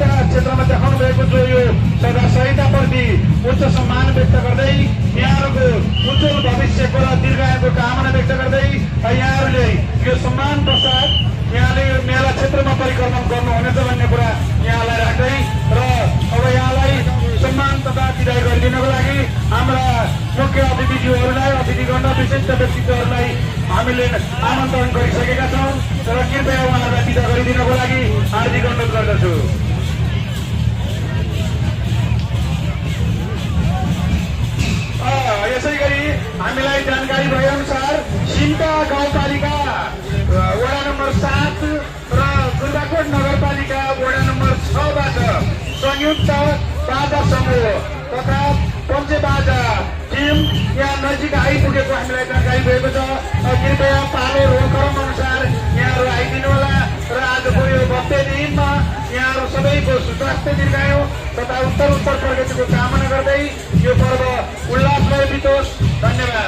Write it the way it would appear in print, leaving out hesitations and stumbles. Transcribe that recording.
सहकारिता क्षेत्रमा देखाउनु भएको जो यो सहिताप्रति उच्च सम्मान व्यक्त गर्दै यहाँहरूको उज्जवल भविष्यको र दीर्घायुको कामना व्यक्त गर्दै यहाँहरूले यो सम्मान पश्चात यहाँले यो मेला क्षेत्रमा परिक्रमण गर्नुहुनेछ भन्ने कुरा यहाँलाई राख्दै र अब यहाँलाई सम्मान तथा विदाई गरिदिनको लागि हाम्रा मुख्य अतिथिज्यूहरूलाई अतिथिगण विशिष्ट व्यक्तित्वहरूलाई हामीले आमन्त्रण गरिसकेका छौँ र कृपया उहाँहरूलाई विदा गरिदिनको लागि हार्दिक अनुरोध गर्दछु। यसै गरी हामीलाई जानकारी भए अनुसार सिन्टा गाउँपालिका वडा नम्बर 7 र दुर्गाकोट नगरपालिका वडा नम्बर 6बाट संयुक्त बाजा समूह तथा पञ्चबाजा टिम यहाँ नजिक आइपुगेको हामीलाई जानकारी भएको छ। कृपया पालो रोलक्रम अनुसार यहाँहरू आइदिनु होला र आजको यो भव्य दिनमा यहाँहरू सबैको स्वास्थ्य दीर्घायु तथा उत्तर प्रगतिको कामना गर्दै यो पर्व उल्लासमय बितोस्। धन्यवाद।